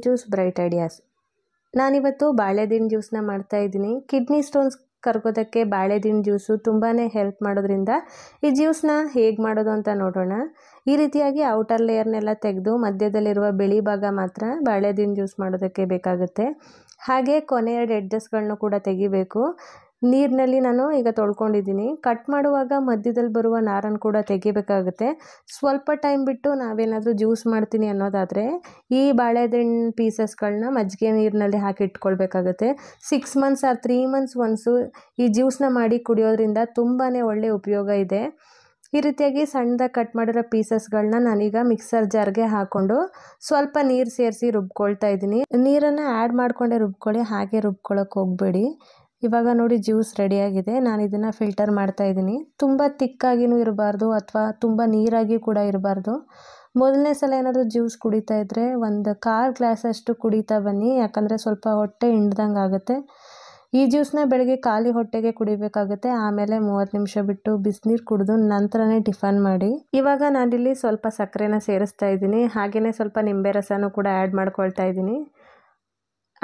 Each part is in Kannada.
Juice bright ideas. ನಾನಿವತ್ತು ಬಾಳೆದಿಂಡು ಜ್ಯೂಸನ್ನ ಮಾಡ್ತಾಯಿದ್ದೀನಿ. ಕಿಡ್ನಿ ಸ್ಟೋನ್ಸ್ ಕರ್ಗೋದಕ್ಕೆ ಬಾಳೆದಿಂಡು ಜ್ಯೂಸು ತುಂಬಾ ಹೆಲ್ಪ್ ಮಾಡೋದ್ರಿಂದ ಈ ಜ್ಯೂಸನ್ನ ಹೇಗೆ ಮಾಡೋದು ಅಂತ ನೋಡೋಣ. ಈ ರೀತಿಯಾಗಿ ಔಟರ್ ಲೇಯರ್ನೆಲ್ಲ ತೆಗೆದು ಮಧ್ಯದಲ್ಲಿರುವ ಬಿಳಿ ಭಾಗ ಮಾತ್ರ ಬಾಳೆದಿಂಡು ಜ್ಯೂಸ್ ಮಾಡೋದಕ್ಕೆ ಬೇಕಾಗುತ್ತೆ. ಹಾಗೆ ಕೊನೆಯ ಎಡ್ಜಸ್ಗಳನ್ನೂ ಕೂಡ ತೆಗಿಬೇಕು. ನೀರಿನಲ್ಲಿ ನಾನು ಈಗ ತೊಳ್ಕೊಂಡಿದ್ದೀನಿ. ಕಟ್ ಮಾಡುವಾಗ ಮಧ್ಯದಲ್ಲಿ ಬರುವ ನಾರನ್ನು ಕೂಡ ತೆಗಿಬೇಕಾಗುತ್ತೆ. ಸ್ವಲ್ಪ ಟೈಮ್ ಬಿಟ್ಟು ನಾವೇನಾದರೂ ಜ್ಯೂಸ್ ಮಾಡ್ತೀನಿ ಅನ್ನೋದಾದರೆ ಈ ಬಾಳೆಹಣ್ಣು ಪೀಸಸ್ಗಳನ್ನ ಮಜ್ಜಿಗೆ ನೀರಿನಲ್ಲಿ ಹಾಕಿ ಇಟ್ಕೊಳ್ಬೇಕಾಗುತ್ತೆ. 6 ಮಂತ್ಸ್ ಆರ್ 3 ಮಂತ್ಸ್ ಒನ್ಸು ಈ ಜ್ಯೂಸನ್ನ ಮಾಡಿ ಕುಡಿಯೋದ್ರಿಂದ ತುಂಬಾ ಒಳ್ಳೆಯ ಉಪಯೋಗ ಇದೆ. ಈ ರೀತಿಯಾಗಿ ಸಣ್ಣದಾಗಿ ಕಟ್ ಮಾಡಿರೋ ಪೀಸಸ್ಗಳನ್ನ ನಾನೀಗ ಮಿಕ್ಸರ್ ಜಾರ್ಗೆ ಹಾಕ್ಕೊಂಡು ಸ್ವಲ್ಪ ನೀರು ಸೇರಿಸಿ ರುಬ್ಕೊಳ್ತಾ ಇದ್ದೀನಿ. ನೀರನ್ನು ಆ್ಯಡ್ ಮಾಡಿಕೊಂಡೇ ರುಬ್ಕೊಳ್ಳಿ, ಹಾಗೆ ರುಬ್ಕೊಳ್ಳೋಕೆ ಹೋಗಬೇಡಿ. ಇವಾಗ ನೋಡಿ ಜ್ಯೂಸ್ ರೆಡಿಯಾಗಿದೆ. ನಾನು ಇದನ್ನು ಫಿಲ್ಟರ್ ಮಾಡ್ತಾ ಇದ್ದೀನಿ. ತುಂಬ ತಿಕ್ಕಾಗಿಯೂ ಇರಬಾರ್ದು ಅಥವಾ ತುಂಬ ನೀರಾಗಿ ಕೂಡ ಇರಬಾರ್ದು. ಮೊದಲನೇ ಸಲ ಏನಾದರೂ ಜ್ಯೂಸ್ ಕುಡಿತಾ ಇದ್ದರೆ ಒಂದು 1/4 ಗ್ಲಾಸಷ್ಟು ಕುಡಿತಾ ಬನ್ನಿ, ಯಾಕಂದರೆ ಸ್ವಲ್ಪ ಹೊಟ್ಟೆ ಹಿಂಡ್ದಂಗೆ ಆಗುತ್ತೆ. ಈ ಜ್ಯೂಸನ್ನ ಬೆಳಗ್ಗೆ ಖಾಲಿ ಹೊಟ್ಟೆಗೆ ಕುಡಿಬೇಕಾಗುತ್ತೆ. ಆಮೇಲೆ 30 ನಿಮಿಷ ಬಿಟ್ಟು ಬಿಸಿನೀರು ಕುಡಿದು ನಂತರನೇ ಟಿಫನ್ ಮಾಡಿ. ಇವಾಗ ನಾನಿಲ್ಲಿ ಸ್ವಲ್ಪ ಸಕ್ಕರೆನ ಸೇರಿಸ್ತಾ ಇದ್ದೀನಿ. ಹಾಗೆಯೇ ಸ್ವಲ್ಪ ನಿಂಬೆ ರಸನೂ ಕೂಡ ಆ್ಯಡ್ ಮಾಡ್ಕೊಳ್ತಾ ಇದ್ದೀನಿ.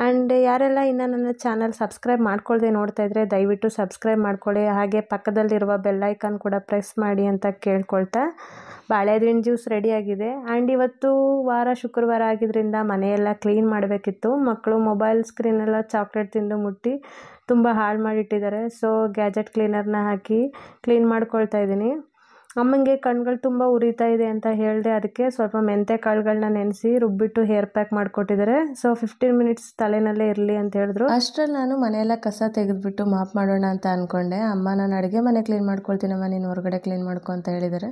ಆ್ಯಂಡ್ ಯಾರೆಲ್ಲ ಇನ್ನು ನನ್ನ ಚಾನಲ್ ಸಬ್ಸ್ಕ್ರೈಬ್ ಮಾಡ್ಕೊಳ್ಳದೆ ನೋಡ್ತಾ ಇದ್ದರೆ ದಯವಿಟ್ಟು ಸಬ್ಸ್ಕ್ರೈಬ್ ಮಾಡ್ಕೊಳ್ಳಿ. ಹಾಗೆ ಪಕ್ಕದಲ್ಲಿರುವ ಬೆಲ್ಲೈಕನ್ ಕೂಡ ಪ್ರೆಸ್ ಮಾಡಿ ಅಂತ ಕೇಳ್ಕೊಳ್ತಾ ಬಾಳೆಹಣ್ಣು ಜ್ಯೂಸ್ ರೆಡಿಯಾಗಿದೆ. ಆ್ಯಂಡ್ ಇವತ್ತು ವಾರ ಶುಕ್ರವಾರ ಆಗಿದ್ದರಿಂದ ಮನೆಯೆಲ್ಲ ಕ್ಲೀನ್ ಮಾಡಬೇಕಿತ್ತು. ಮಕ್ಕಳು ಮೊಬೈಲ್ ಸ್ಕ್ರೀನೆಲ್ಲ ಚಾಕ್ಲೇಟ್ ತಿಂದು ಮುಟ್ಟಿ ತುಂಬ ಹಾಳು ಮಾಡಿಟ್ಟಿದ್ದಾರೆ. ಸೊ ಗ್ಯಾಜೆಟ್ ಕ್ಲೀನರ್ನ ಹಾಕಿ ಕ್ಲೀನ್ ಮಾಡ್ಕೊಳ್ತಾ ಇದ್ದೀನಿ. ಅಮ್ಮಂಗೆ ಕಣ್ಗಳು ತುಂಬ ಉರಿತಾ ಇದೆ ಅಂತ ಹೇಳಿದೆ, ಅದಕ್ಕೆ ಸ್ವಲ್ಪ ಮೆಂತೆ ಕಾಳುಗಳನ್ನ ನೆನೆಸಿ ರುಬ್ಬಿಟ್ಟು ಹೇರ್ ಪ್ಯಾಕ್ ಮಾಡಿಕೊಟ್ಟಿದ್ದಾರೆ. ಸೊ 15 ಮಿನಿಟ್ಸ್ ತಲೆನಲ್ಲೇ ಇರಲಿ ಅಂತ ಹೇಳಿದ್ರು. ಅಷ್ಟರಲ್ಲಿ ನಾನು ಮನೆಯೆಲ್ಲ ಕಸ ತೆಗೆದುಬಿಟ್ಟು ಮಾಪ್ ಮಾಡೋಣ ಅಂತ ಅಂದ್ಕೊಂಡೆ. ಅಮ್ಮ ನಾನು ಅಡುಗೆ ಮನೆ ಕ್ಲೀನ್ ಮಾಡ್ಕೊಳ್ತೀನಮ್ಮ, ನೀನು ಹೊರಗಡೆ ಕ್ಲೀನ್ ಮಾಡ್ಕೊ ಅಂತ ಹೇಳಿದ್ದಾರೆ.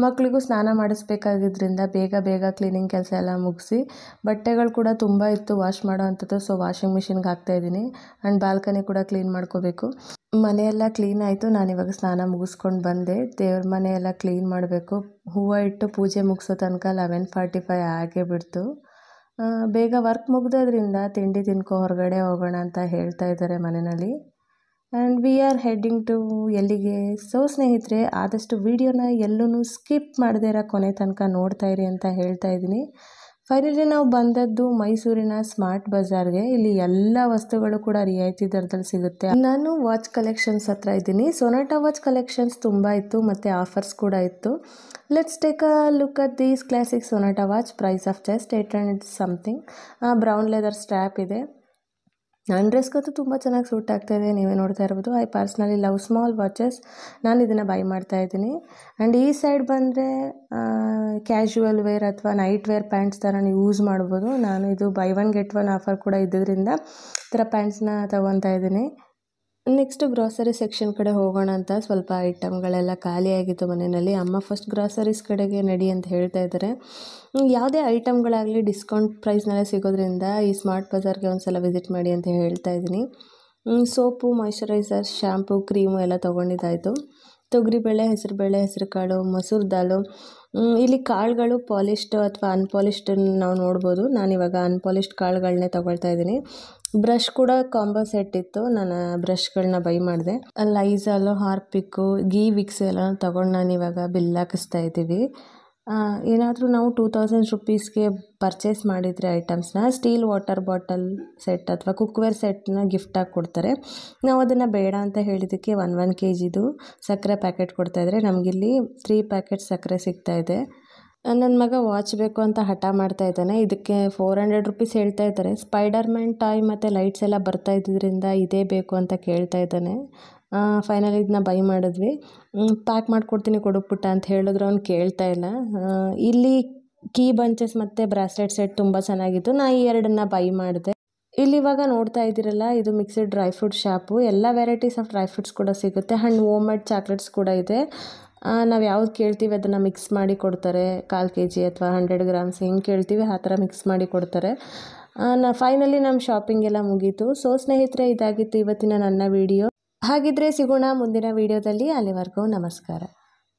ಮಕ್ಕಳಿಗೂ ಸ್ನಾನ ಮಾಡಿಸ್ಬೇಕಾಗಿದ್ದರಿಂದ ಬೇಗ ಕ್ಲೀನಿಂಗ್ ಕೆಲಸ ಎಲ್ಲ ಮುಗಿಸಿ ಬಟ್ಟೆಗಳು ಕೂಡ ತುಂಬ ಇತ್ತು ವಾಶ್ ಮಾಡೋ ಅಂಥದ್ದು. ಸೊ ವಾಷಿಂಗ್ ಮಿಷಿನ್ಗೆ ಹಾಕ್ತಾಯಿದ್ದೀನಿ. ಆ್ಯಂಡ್ ಬಾಲ್ಕನಿ ಕೂಡ ಕ್ಲೀನ್ ಮಾಡ್ಕೋಬೇಕು. ಮನೆಯೆಲ್ಲ ಕ್ಲೀನ್ ಆಯಿತು. ನಾನಿವಾಗ ಸ್ನಾನ ಮುಗಿಸ್ಕೊಂಡು ಬಂದೆ. ದೇವ್ರ ಮನೆಯೆಲ್ಲ ಕ್ಲೀನ್ ಮಾಡಬೇಕು. ಹೂವು ಇಟ್ಟು ಪೂಜೆ ಮುಗಿಸೋ ತನಕ 11:45 ಆಗೇ ಬಿಡ್ತು. ಬೇಗ ವರ್ಕ್ ಮುಗಿದೋದ್ರಿಂದ ತಿಂಡಿ ತಿನ್ಕೊ ಹೊರಗಡೆ ಹೋಗೋಣ ಅಂತ ಹೇಳ್ತಾ ಇದ್ದಾರೆ ಮನೆಯಲ್ಲಿ. And we are heading to ಎಲ್ಲಿಗೆ. ಸೊ ಸ್ನೇಹಿತರೆ, ಆದಷ್ಟು ವಿಡಿಯೋನ ಎಲ್ಲೂ ಸ್ಕಿಪ್ ಮಾಡದೇ ಇರೋ ಕೊನೆ ತನಕ ನೋಡ್ತಾ ಇರಿ ಅಂತ ಹೇಳ್ತಾ ಇದ್ದೀನಿ. ಫೈನಲಿ ನಾವು ಬಂದದ್ದು ಮೈಸೂರಿನ ಸ್ಮಾರ್ಟ್ ಬಜಾರ್ಗೆ. ಇಲ್ಲಿ ಎಲ್ಲ ವಸ್ತುಗಳು ಕೂಡ ರಿಯಾಯಿತಿ ದರದಲ್ಲಿ ಸಿಗುತ್ತೆ. ನಾನು ವಾಚ್ ಕಲೆಕ್ಷನ್ಸ್ ಹತ್ರ ಇದ್ದೀನಿ. ಸೊನಾಟಾ ವಾಚ್ ಕಲೆಕ್ಷನ್ಸ್ ತುಂಬ ಇತ್ತು ಮತ್ತು ಆಫರ್ಸ್ ಕೂಡ ಇತ್ತು. Let's take a look at these classic Sonata watch. Price of just 800 something. Brown leather strap ಇದೆ. ನನ್ನ ಡ್ರೆಸ್ಗಂತೂ ತುಂಬ ಚೆನ್ನಾಗಿ ಸೂಟ್ ಆಗ್ತಾಯಿದೆ. ನೀವೇ ನೋಡ್ತಾ ಇರ್ಬೋದು. I personally love small watches. ನಾನು ಇದನ್ನು ಬೈ ಮಾಡ್ತಾಯಿದ್ದೀನಿ. ಆ್ಯಂಡ್ ಈ ಸೈಡ್ ಬಂದರೆ ಕ್ಯಾಶುವಲ್ ವೇರ್ ಅಥವಾ ನೈಟ್ ವೇರ್ ಪ್ಯಾಂಟ್ಸ್ ಥರ ನೀವು ಯೂಸ್ ಮಾಡ್ಬೋದು. ನಾನು ಇದು ಬೈ 1 get 1 ಆಫರ್ ಕೂಡ ಇದ್ದಿದ್ದರಿಂದ ಈ ಥರ ಪ್ಯಾಂಟ್ಸ್ನ ತೊಗೊತಾ ಇದ್ದೀನಿ. ನೆಕ್ಸ್ಟ್ ಗ್ರಾಸರಿ ಸೆಕ್ಷನ್ ಕಡೆ ಹೋಗೋಣ ಅಂತ ಸ್ವಲ್ಪ ಐಟಮ್ಗಳೆಲ್ಲ ಖಾಲಿಯಾಗಿತ್ತು ಮನೆಯಲ್ಲಿ. ಅಮ್ಮ ಫಸ್ಟ್ ಗ್ರಾಸರೀಸ್ ಕಡೆಗೆ ನಡಿ ಅಂತ ಹೇಳ್ತಾ ಇದ್ದಾರೆ. ಯಾವುದೇ ಐಟಮ್ಗಳಾಗಲಿ ಡಿಸ್ಕೌಂಟ್ ಪ್ರೈಸ್ನಲ್ಲೇ ಸಿಗೋದ್ರಿಂದ ಈ ಸ್ಮಾರ್ಟ್ ಬಜಾರ್ಗೆ ಒಂದು ಸಲ ವಿಸಿಟ್ ಮಾಡಿ ಅಂತ ಹೇಳ್ತಾ ಇದ್ದೀನಿ. ಸೋಪು, ಮಾಯ್ಶ್ಚರೈಸರ್, ಶ್ಯಾಂಪು, ಕ್ರೀಮು ಎಲ್ಲ ತೊಗೊಂಡಿದ್ದಾಯಿತು. ತೊಗರಿಬೇಳೆ, ಹೆಸರುಬೇಳೆ, ಹೆಸರುಕಾಳು, ಮಸೂರ್ ದಾಲು. ಇಲ್ಲಿ ಕಾಳುಗಳು ಪಾಲಿಶ್ಡ್ ಅಥವಾ ಅನ್ಪಾಲಿಶ್ಡ್ ನಾವು ನೋಡ್ಬೋದು. ನಾನಿವಾಗ ಅನ್ಪಾಲಿಶ್ಡ್ ಕಾಳುಗಳನ್ನೇ ತೊಗೊಳ್ತಾ ಇದ್ದೀನಿ. ಬ್ರಷ್ ಕೂಡ ಕಾಂಬೋ ಸೆಟ್ ಇತ್ತು. ನಾನು ಬ್ರಷ್ಗಳನ್ನ ಬೈ ಮಾಡಿದೆ. ಲೈಝಾಲು, ಹಾರ್ಪಿಕ್ಕು, ಗೀ ವಿಕ್ಸ್ ಎಲ್ಲ ತೊಗೊಂಡು ನಾನು ಇವಾಗ ಬಿಲ್ ಹಾಕಿಸ್ತಾ ಇದ್ದೀವಿ. ಏನಾದರೂ ನಾವು 2000 ರುಪೀಸ್ಗೆ ಪರ್ಚೇಸ್ ಮಾಡಿದರೆ ಐಟಮ್ಸ್ನ ಸ್ಟೀಲ್ ವಾಟರ್ ಬಾಟಲ್ ಸೆಟ್ ಅಥವಾ ಕುಕ್ವೇರ್ ಸೆಟ್ನ ಗಿಫ್ಟಾಗಿ ಕೊಡ್ತಾರೆ. ನಾವು ಅದನ್ನು ಬೇಡ ಅಂತ ಹೇಳಿದ್ದಕ್ಕೆ 1 kgದು ಸಕ್ಕರೆ ಪ್ಯಾಕೆಟ್ ಕೊಡ್ತಾಯಿದ್ರೆ ನಮಗಿಲ್ಲಿ 3 ಪ್ಯಾಕೆಟ್ ಸಕ್ಕರೆ ಸಿಗ್ತಾಯಿದೆ. ನನ್ನ ಮಗ ವಾಚ್ ಬೇಕು ಅಂತ ಹಠ ಮಾಡ್ತಾ ಇದ್ದಾನೆ. ಇದಕ್ಕೆ 400 ರುಪೀಸ್ ಹೇಳ್ತಾ ಇದ್ದಾರೆ. ಸ್ಪೈಡರ್-ಮ್ಯಾನ್ ಟಾಯ್ ಮತ್ತು ಲೈಟ್ಸ್ ಎಲ್ಲ ಬರ್ತಾ ಇದ್ದಿದ್ದರಿಂದ ಇದೇ ಬೇಕು ಅಂತ ಕೇಳ್ತಾ ಇದ್ದಾನೆ. ಫೈನಲಿ ಇದನ್ನ ಬೈ ಮಾಡಿದ್ವಿ. ಪ್ಯಾಕ್ ಮಾಡಿಕೊಡ್ತೀನಿ ಕೊಡು ಪುಟ್ಟ ಅಂತ ಹೇಳಿದ್ರು, ಅವ್ನು ಕೇಳ್ತಾ ಇಲ್ಲ. ಇಲ್ಲಿ ಕೀ ಬಂಚಸ್ ಮತ್ತು ಬ್ರಾಸ್ಲೆಟ್ ಸೆಟ್ ತುಂಬ ಚೆನ್ನಾಗಿತ್ತು. ನಾನು ಈ 2 ಬೈ ಮಾಡಿದೆ. ಇಲ್ಲಿ ಇವಾಗ ನೋಡ್ತಾ ಇದ್ದೀರಲ್ಲ, ಇದು ಮಿಕ್ಸ್ಡ್ ಡ್ರೈ ಫ್ರೂಟ್ ಶಾಪು. ಎಲ್ಲ ವೆರೈಟೀಸ್ ಆಫ್ ಡ್ರೈ ಫ್ರೂಟ್ಸ್ ಕೂಡ ಸಿಗುತ್ತೆ. ಆ್ಯಂಡ್ ಹೋಮ್ ಮೇಡ್ ಚಾಕ್ಲೇಟ್ಸ್ ಕೂಡ ಇದೆ. ನಾವು ಯಾವ್ದು ಕೇಳ್ತೀವಿ ಅದನ್ನು ಮಿಕ್ಸ್ ಮಾಡಿ ಕೊಡ್ತಾರೆ. 1/4 kg ಅಥವಾ 100 ಗ್ರಾಮ್ಸ್ ಹೆಂಗೆ ಕೇಳ್ತೀವಿ ಆ ಥರ ಮಿಕ್ಸ್ ಮಾಡಿ ಕೊಡ್ತಾರೆ. ಫೈನಲಿ ನಮ್ಮ ಶಾಪಿಂಗ್ ಎಲ್ಲ ಮುಗೀತು. ಸೊ ಸ್ನೇಹಿತರೆ, ಇದಾಗಿತ್ತು ಇವತ್ತಿನ ನನ್ನ ವಿಡಿಯೋ. ಹಾಗಿದ್ರೆ ಸಿಗೋಣ ಮುಂದಿನ ವಿಡಿಯೋದಲ್ಲಿ. ಅಲ್ಲಿವರೆಗೂ ನಮಸ್ಕಾರ.